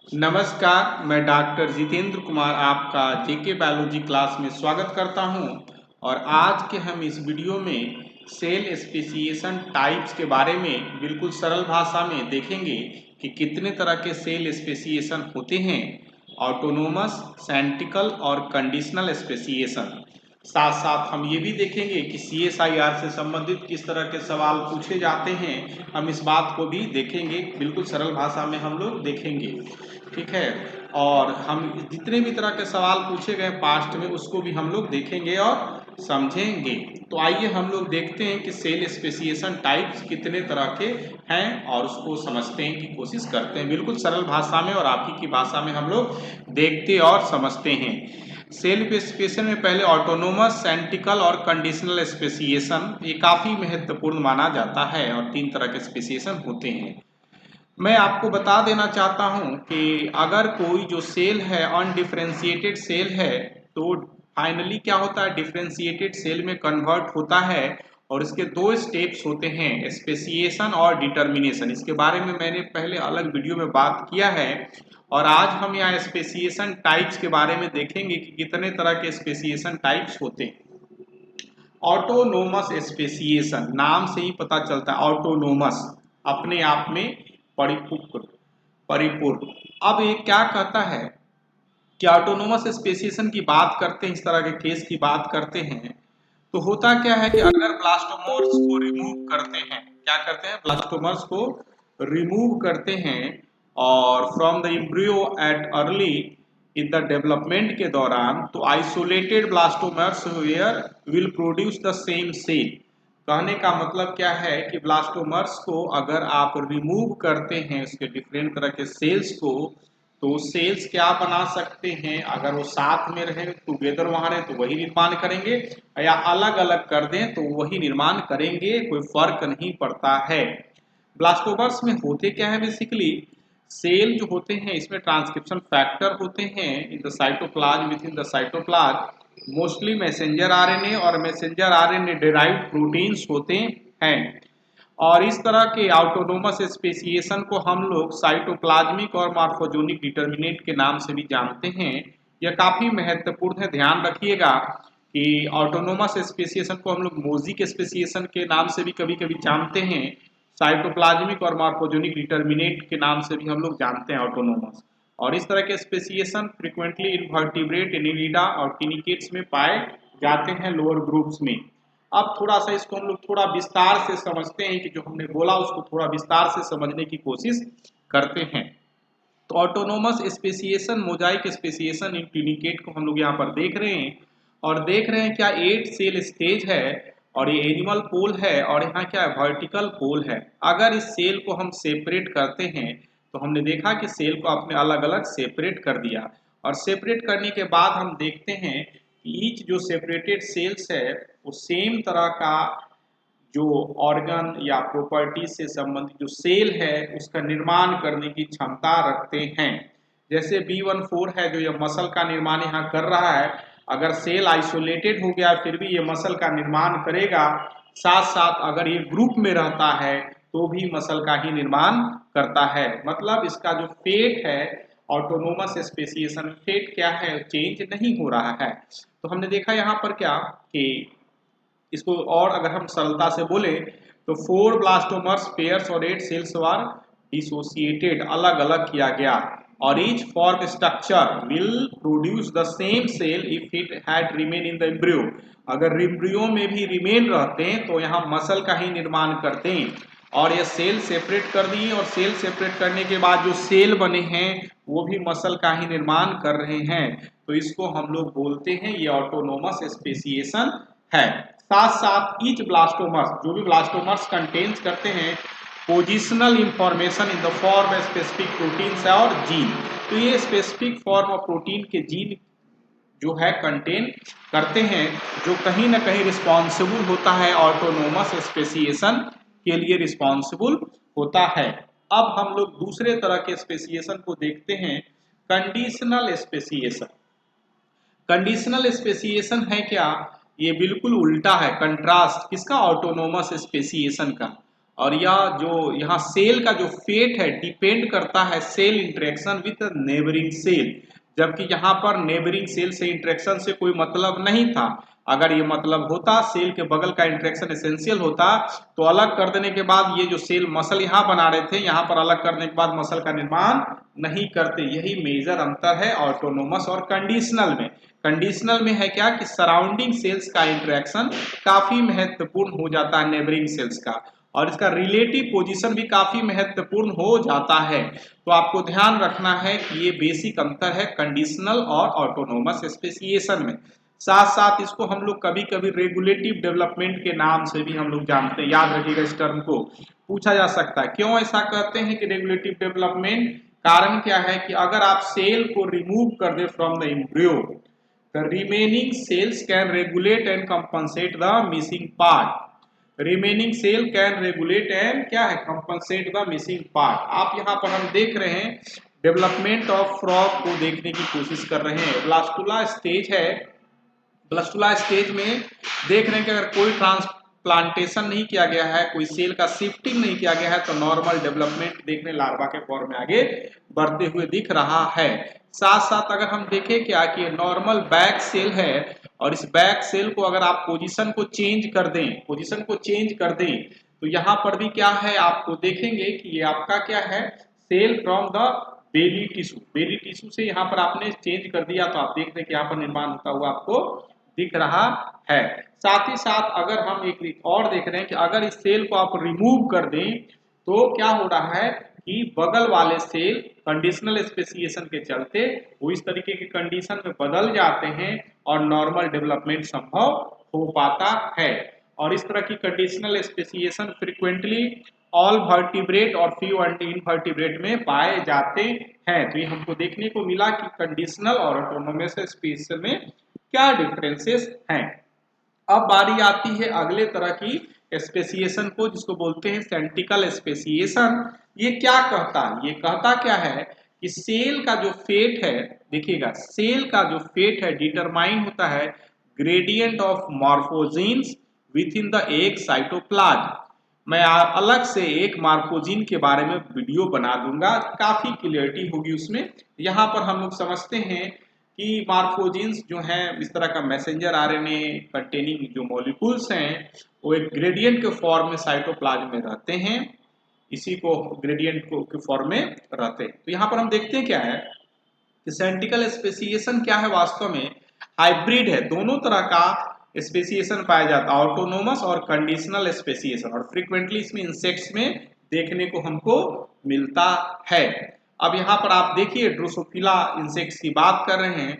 नमस्कार, मैं डॉक्टर जितेंद्र कुमार आपका जेके बायोलॉजी क्लास में स्वागत करता हूं और आज के हम इस वीडियो में सेल स्पेसिएशन टाइप्स के बारे में बिल्कुल सरल भाषा में देखेंगे कि कितने तरह के सेल स्पेसिएशन होते हैं। ऑटोनोमस, सेंट्रिकल और कंडीशनल स्पेसिएशन। साथ साथ हम ये भी देखेंगे कि CSIR से संबंधित किस तरह के सवाल पूछे जाते हैं, हम इस बात को भी देखेंगे। बिल्कुल सरल भाषा में हम लोग देखेंगे, ठीक है। और हम जितने भी तरह के सवाल पूछे गए पास्ट में उसको भी हम लोग देखेंगे और समझेंगे। तो आइए हम लोग देखते हैं कि सेल स्पेसिएशन टाइप्स कितने तरह के हैं और उसको समझने की कोशिश करते हैं बिल्कुल सरल भाषा में और आप ही की भाषा में हम लोग देखते और समझते हैं। सेल स्पेसिएशन में पहले ऑटोनोमस, सेंट्रिकल और कंडीशनल स्पेसिएशन ये काफ़ी महत्वपूर्ण माना जाता है और 3 तरह के स्पेसिएशन होते हैं। मैं आपको बता देना चाहता हूं कि अगर कोई जो सेल है अनडिफरेंशिएटेड सेल है तो फाइनली क्या होता है, डिफरेंशिएटेड सेल में कन्वर्ट होता है और इसके 2 स्टेप्स होते हैं, स्पेसिएशन और डिटर्मिनेशन। इसके बारे में मैंने पहले अलग वीडियो में बात किया है और आज हम यहाँ स्पेसिएशन टाइप्स के बारे में देखेंगे कि कितने तरह के स्पेसिएशन टाइप्स होते हैं। ऑटोनोमस स्पेसिएशन, नाम से ही पता चलता है ऑटोनोमस, अपने आप में परिपूर्ण। अब ये क्या कहता है कि ऑटोनोमस स्पेसिएशन की बात करते हैं, इस तरह के केस की बात करते हैं तो होता क्या है कि अगर ब्लास्टोमर्स को रिमूव करते हैं, क्या करते हैं, ब्लास्टोमर्स को रिमूव करते हैं और from the embryo at early in the development के दौरान, तो isolated blastomeres where will produce the same cell. कहने का मतलब क्या है कि ब्लास्टोमर्स को अगर आप रिमूव करते हैं उसके डिफरेंट तरह के सेल्स को, तो सेल्स क्या बना सकते हैं, अगर वो साथ में रहे टुगेदर वहां रहे तो वही निर्माण करेंगे या अलग अलग कर दें तो वही निर्माण करेंगे, कोई फर्क नहीं पड़ता है। ब्लास्टोमर्स में होते क्या है, बेसिकली सेल जो होते हैं इसमें ट्रांसक्रिप्शन फैक्टर होते हैं इन the cytoplasm, with in the cytoplasm mostly messenger RNA और मैसेंजर आरएनए डिराइव्ड प्रोटीन्स होते हैं। और इस तरह के ऑटोनोमस स्पेसिएशन को हम लोग साइटोप्लाज्मिक और मॉर्फोजेनिक डिटर्मिनेंट के नाम से भी जानते हैं। यह काफ़ी महत्वपूर्ण है, ध्यान रखिएगा कि ऑटोनोमस स्पेसिएशन को हम लोग मोजिक स्पेसिएशन के नाम से भी कभी कभी जानते हैं, साइटोप्लाज्मिक और मॉर्फोजेनिक डिटर्मिनेंट के नाम से भी हम लोग जानते हैं ऑटोनोमस। और इस तरह के स्पेसिएशन फ्रिक्वेंटली इनवर्टिब्रेट, एनिलिडा और टिनिकेट्स में पाए जाते हैं, लोअर ग्रुप्स में। अब थोड़ा सा इसको हम लोग थोड़ा विस्तार से समझते हैं कि जो हमने बोला उसको थोड़ा विस्तार से समझने की कोशिश करते हैं। तो ऑटोनोमस स्पेसिएशन, मोजाइक स्पेसिएशन इन ट्यूनिकेट को हम लोग यहाँ पर देख रहे हैं और देख रहे हैं क्या 8 सेल स्टेज है और ये एनिमल पोल है और यहाँ क्या है, वर्टिकल पोल है। अगर इस सेल को हम सेपरेट करते हैं तो हमने देखा कि सेल को आपने अलग अलग सेपरेट कर दिया और सेपरेट करने के बाद हम देखते हैं कि ईच जो सेपरेटेड सेल्स है वो सेम तरह का जो ऑर्गन या प्रॉपर्टी से संबंधित जो सेल है उसका निर्माण करने की क्षमता रखते हैं। जैसे B14 है जो ये मसल का निर्माण यहाँ कर रहा है, अगर सेल आइसोलेटेड हो गया फिर भी ये मसल का निर्माण करेगा, साथ साथ अगर ये ग्रुप में रहता है तो भी मसल का ही निर्माण करता है। मतलब इसका जो फेट है ऑटोनोमस स्पेसिएशन, फेट क्या है, चेंज नहीं हो रहा है। तो हमने देखा यहाँ पर क्या कि इसको और अगर हम सरलता से बोले तो 4 ब्लास्टोमर्स पेयर्स और 8 सेल्स वर डिसोसिएटेड, अलग अलग किया गया और each form structure will produce the same cell if it had remain in the embryo. अगर एम्ब्रियो में भी रिमेन रहते हैं तो यहाँ मसल का ही निर्माण करते हैं और ये सेल सेपरेट कर दिए और सेल सेपरेट करने के बाद जो सेल बने हैं वो भी मसल का ही निर्माण कर रहे हैं। तो इसको हम लोग बोलते हैं ये ऑटोनोमस स्पेसिएशन है। साथ साथ ईच ब्लास्टोमर्स, जो भी ब्लास्टोमर्स कंटेन्स करते हैं positional information in the form of specific proteins और जीन। तो ये स्पेसिफिक फॉर्म ऑफ प्रोटीन के जीन जो है कंटेन करते हैं जो कहीं ना कहीं रिस्पॉन्सिबल होता है ऑटोनोमस स्पेसिएशन के लिए रिस्पॉन्सिबल होता है। अब हम लोग दूसरे तरह के स्पेसिएशन को देखते हैं, कंडीशनल स्पेसिएशन। कंडीशनल स्पेसिएशन है क्या, ये बिल्कुल उल्टा है, कंट्रास्ट किसका, ऑटोनोमस स्पेसिएशन का। और यह जो यहाँ सेल का जो फेट है डिपेंड करता है cell interaction with neighbouring cell, जबकि यहाँ पर नेबरिंग सेल से इंटरेक्शन से कोई मतलब नहीं था। अगर ये मतलब होता, सेल के बगल का इंटरेक्शन एसेंशियल होता, तो अलग कर देने के बाद ये जो सेल मसल यहाँ बना रहे थे, यहाँ पर अलग करने के बाद मसल का निर्माण नहीं करते। यही मेजर अंतर है ऑटोनोमस और कंडीशनल में। कंडीशनल में है क्या कि सराउंडिंग सेल्स का इंटरेक्शन काफी महत्वपूर्ण हो जाता है नेबरिंग सेल्स का, और इसका रिलेटिव पोजीशन भी काफी महत्वपूर्ण हो जाता है। तो आपको ध्यान रखना है कि ये बेसिक अंतर है कंडीशनल और ऑटोनोमस स्पेसिएशन में। साथ साथ इसको हम लोग कभी कभी रेगुलेटिव डेवलपमेंट के नाम से भी हम लोग जानते हैं, याद रखिएगा इस टर्म को। पूछा जा सकता है क्यों ऐसा कहते हैं कि रेगुलेटिव डेवलपमेंट, कारण क्या है कि अगर आप सेल को रिमूव कर दे from the embryo, the remaining cells can regulate and compensate the missing part. Remaining cell can regulate and क्या है, कंपनसेट द मिसिंग पार्ट। आप यहाँ पर हम देख रहे हैं डेवलपमेंट ऑफ फ्रॉग को देखने की कोशिश कर रहे हैं। ब्लास्टुला स्टेज है, ब्लास्टुला स्टेज में देख रहे हैं कि अगर कोई ट्रांसप्लांटेशन नहीं किया गया है, कोई सेल का शिफ्टिंग नहीं किया गया है, तो नॉर्मल डेवलपमेंट देखने लार्वा के फॉर्म में आगे बढ़ते हुए दिख रहा है। साथ साथ अगर हम देखें क्या कि नॉर्मल बैक सेल है, और इस बैक सेल को अगर आप पोजीशन को चेंज कर दें, पोजीशन को चेंज कर दें, तो यहाँ पर भी क्या है, आपको देखेंगे कि ये आपका क्या है, cell from the belly tissue, belly tissue से यहाँ पर आपने चेंज कर दिया, तो आप देख रहे हैं कि यहाँ पर निर्माण होता हुआ आपको दिख रहा है। साथ ही साथ अगर हम एक और देख रहे हैं कि अगर इस सेल को आप रिमूव कर दें, तो क्या हो रहा है कि बगल वाले सेल कंडीशनल स्पेसिएशन के चलते वो इस तरीके की कंडीशन में बदल जाते हैं और नॉर्मल डेवलपमेंट संभव हो पाता है। और इस तरह की conditional speciation frequently all vertebrate और फ्यू इनवर्टिब्रेट में पाए जाते हैं। तो ये हमको देखने को मिला कि कंडीशनल और ऑटोनोमस स्पेसिएशन में क्या डिफरेंसेस हैं। अब बारी आती है अगले तरह की स्पेसिएशन को, जिसको बोलते हैं सेंटिकल स्पेसिएशन। ये क्या कहता है, ये कहता क्या है कि सेल का जो फेट है, देखिएगा सेल का जो फेट है डिटरमाइन होता है gradient of morphogens within the egg cytoplasm. मैं अलग से एक मार्फोजीन के बारे में वीडियो बना दूंगा, काफी क्लियरिटी होगी उसमें। यहाँ पर हम लोग समझते हैं कि मार्फोजीन्स जो हैं इस तरह का मैसेंजर आरएनए कंटेनिंग जो मॉलिक्यूल्स हैं, वो एक ग्रेडियंट के फॉर्म में साइटोप्लाज्म में रहते हैं, इसी को ग्रेडियंट को के फॉर्म में रहते हैं। तो यहाँ पर हम देखते हैं क्या है कि सेंटिकल स्पेसिएशन क्या है, वास्तव में हाइब्रिड है, दोनों तरह का स्पेसिएशन पाया जाता है, ऑटोनोमस और कंडीशनल स्पेसिएशन, और फ्रीक्वेंटली इसमें इंसेक्ट्स में देखने को हमको मिलता है। अब यहाँ पर आप देखिए ड्रोसोफिला इंसेक्ट्स की बात कर रहे हैं,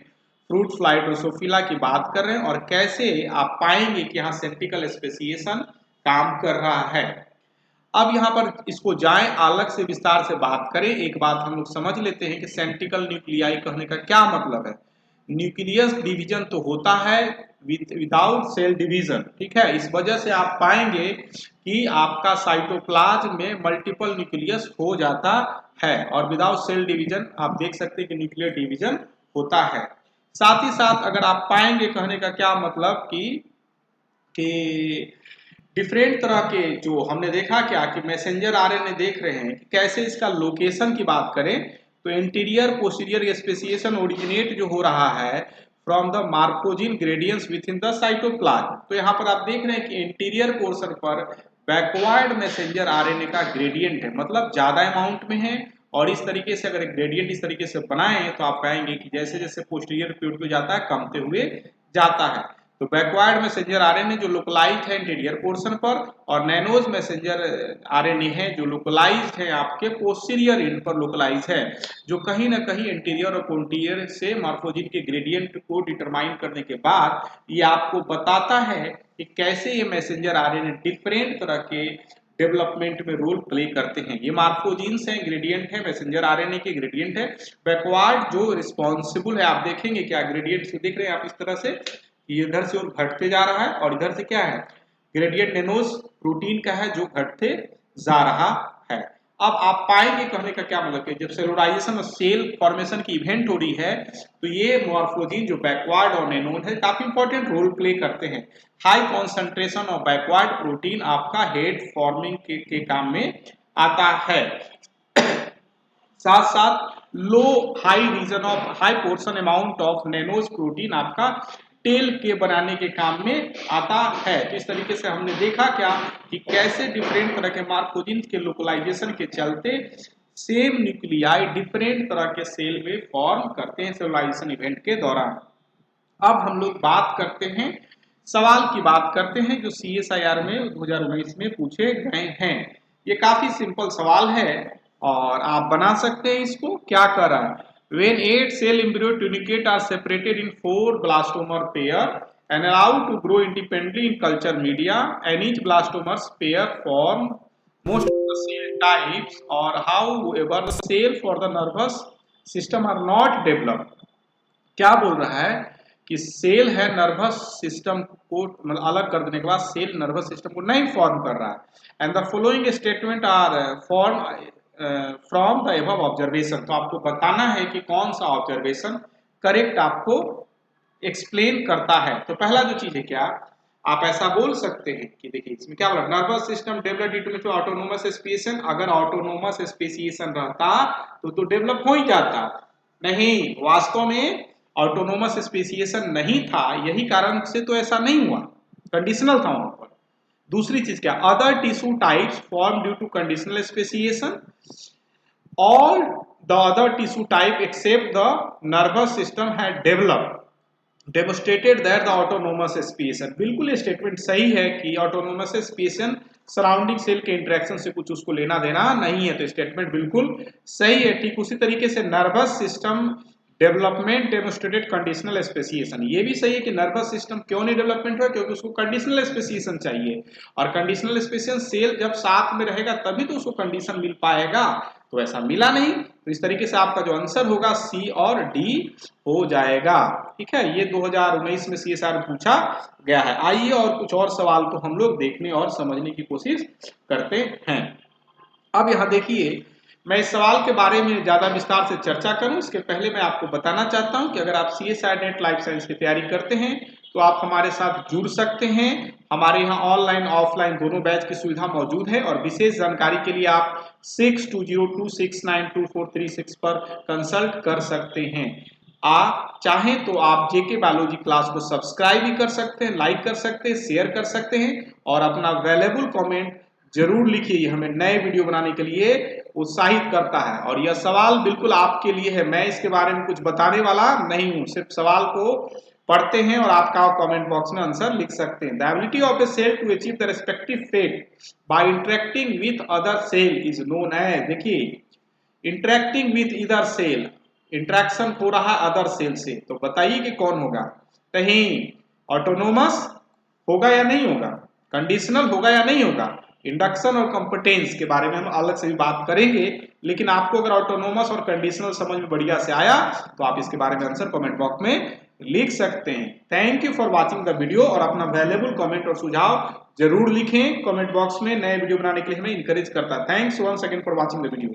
फ्रूट फ्लाई ड्रोसोफिला की बात कर रहे हैं, और कैसे आप पाएंगे कि यहाँ सेंटिकल स्पेसिएशन काम कर रहा है। अब यहाँ पर इसको जाएं अलग से विस्तार से बात करें। एक बात हम लोग समझ लेते हैं कि सेंटिकल न्यूक्लियाई कहने का क्या मतलब है। न्यूक्लियस डिवीजन तो होता है विदाउट सेल डिवीजन, ठीक है। इस वजह से आप पाएंगे कि आपका साइटोप्लाज्म में मल्टीपल न्यूक्लियस हो जाता है, और विदाउट सेल डिवीजन आप देख सकते हैं कि न्यूक्लियर डिवीजन होता है। साथ ही साथ अगर आप पाएंगे, कहने का क्या मतलब कि डिफरेंट तरह के जो हमने देखा क्या कि मैसेंजर आरएनए देख रहे हैं कि कैसे इसका लोकेशन की बात करें, तो इंटीरियर पोस्टीरियर स्पेसिएशन ओरिजिनेट जो हो रहा है from the morphogen gradients within the cytoplasm. तो यहाँ पर आप देख रहे हैं कि इंटीरियर पोर्शन पर बैकवर्ड मैसेंजर आरएनए का ग्रेडियंट है, मतलब ज्यादा अमाउंट में है। और इस तरीके से अगर एक ग्रेडियंट इस तरीके से बनाए, तो आप पाएंगे कि जैसे जैसे पोस्टीरियर पीरियड पे जाता है कमते हुए जाता है। तो बैकवर्ड मैसेंजर आरएनए जो लोकलाइज्ड है इंटीरियर पोर्शन पर, और नैनोज मैसेंजर आरएनए है जो लोकलाइज्ड है आपके पोस्टीरियर एंड पर लोकलाइज है, जो कहीं ना कहीं इंटीरियर और पोस्टीरियर से मॉर्फोजीन के ग्रेडियंट को डिटरमाइन करने के बाद ये आपको बताता है कि कैसे ये मैसेंजर आरएनए डिफरेंट तरह के डेवलपमेंट में रोल प्ले करते हैं। ये मार्फोजीन्स हैं, ग्रेडियंट है, मैसेंजर आरएनए के ग्रेडियंट है। बैकवर्ड जो रिस्पॉन्सिबल है, आप देखेंगे क्या ग्रेडियंट से दिख रहे हैं आप इस तरह से, ये इधर से और घटते जा रहा है, और इधर से क्या है ग्रेडियंट नैनोज प्रोटीन का है जो घटते जा रहा है। अब आप पाएंगे, कहने का क्या मतलब कि जब सेलुलाइजेशन और सेल फॉर्मेशन की इवेंट हो रही है तो ये मॉर्फोजीन जो बैकवर्ड और एनोन है काफी इंपॉर्टेंट रोल प्ले करते हैं। High concentration of backward protein आपका हेड फॉर्मिंग के काम में आता है। साथ साथ low high region of high portion amount of nanos protein आपका टेल के बनाने के काम में आता है। तो इस तरीके से हमने देखा क्या कि कैसे डिफरेंट तरह के मॉर्फोजीन के लोकलाइजेशन के चलते सेम न्यूक्लियाई डिफरेंट तरह के सेल में फॉर्म करते हैं सेलुलाइजेशन इवेंट के दौरान। अब हम लोग बात करते हैं, सवाल की बात करते हैं जो CSIR में 2019 में पूछे गए हैं। ये काफी सिंपल सवाल है और आप बना सकते हैं इसको। क्या कर रहा है, when 8 cell embryo tunicate are separated in 4 blastomer pair and allowed to grow independently in culture media, and each blastomer's pair form most of the cell types, or however the cell for the nervous system are not developed। क्या बोल रहा है कि cell है nervous system को मतलब अलग कर देने के बाद सेल नर्वस सिस्टम को नहीं फॉर्म कर रहा है। And the following statement are form from the above observation. तो आपको बताना है कि कौन सा ऑब्जर्वेशन करेक्ट आपको एक्सप्लेन करता है। तो पहला जो चीज है, क्या आप ऐसा बोल सकते हैं कि देखिए इसमें क्या बोला, nervous system develop due to autonomous speciation. अगर ऑटोनोमस स्पेसिएशन रहता तो डेवलप हो ही जाता, नहीं, वास्तव में ऑटोनोमस स्पेसिएशन नहीं था, यही कारण से तो ऐसा नहीं हुआ, कंडीशनल था वहां पर। दूसरी चीज क्या, other tissue types form due to conditional speciation, all the other tissue type except the nervous system had developed demonstrated that the autonomous speciation। बिल्कुल ये स्टेटमेंट सही है कि ऑटोनोमस स्पेसिएशन सराउंडिंग सेल के इंटरेक्शन से कुछ उसको लेना देना नहीं है। तो स्टेटमेंट बिल्कुल सही है। ठीक उसी तरीके से nervous system development demonstrated conditional speciation, ये भी सही है कि नर्वस सिस्टम क्यों नहीं डेवलपमेंट हुआ, क्योंकि उसको कंडीशनल स्पेसिएशन चाहिए, और कंडीशनल स्पेसिएशन सेल जब साथ में रहेगा तभी तो उसको कंडीशन मिल पाएगा, तो ऐसा मिला नहीं। तो इस तरीके से आपका जो आंसर होगा C और D हो जाएगा। ठीक है, ये 2019 में CSR पूछा गया है। आइए और कुछ और सवाल को हम लोग देखने और समझने की कोशिश करते हैं। अब यहाँ देखिए, मैं इस सवाल के बारे में ज्यादा विस्तार से चर्चा करूं इसके पहले मैं आपको बताना चाहता हूं कि अगर आप CSIR नेट लाइफ साइंस की तैयारी करते हैं तो आप हमारे साथ जुड़ सकते हैं। हमारे यहाँ ऑनलाइन ऑफलाइन दोनों बैच की सुविधा मौजूद है, और विशेष जानकारी के लिए आप 6202692436 पर कंसल्ट कर सकते हैं। आप चाहें तो आप जेके बायोलॉजी क्लास को सब्सक्राइब भी कर सकते हैं, लाइक कर सकते हैं, शेयर कर सकते हैं, और अपना वैल्यूएबल कमेंट जरूर लिखिए। ये हमें नए वीडियो बनाने के लिए उत्साहित करता है। और यह सवाल बिल्कुल आपके लिए है, मैं इसके बारे में कुछ बताने वाला नहीं हूं, सिर्फ सवाल को पढ़ते हैं और आपका कमेंट बॉक्स में आंसर लिख सकते हैं। The ability of a cell to achieve the respective fate by interacting with other cell is known as, देखिए इंटरेक्टिंग विथ इधर सेल, इंटरेक्शन हो रहा है अदर सेल से, तो बताइए कि कौन होगा। कहीं ऑटोनोमस होगा या नहीं होगा, कंडीशनल होगा या नहीं होगा। इंडक्शन और कंपिटेंस के बारे में हम अलग से भी बात करेंगे, लेकिन आपको अगर ऑटोनोमस और कंडीशनल समझ में बढ़िया से आया तो आप इसके बारे में आंसर कमेंट बॉक्स में लिख सकते हैं। Thank you for watching the video, और अपना वैल्यूएबल कमेंट और सुझाव जरूर लिखें कमेंट बॉक्स में, नए वीडियो बनाने के लिए हमें इंकरेज करता है। Thanks once again for watching the video.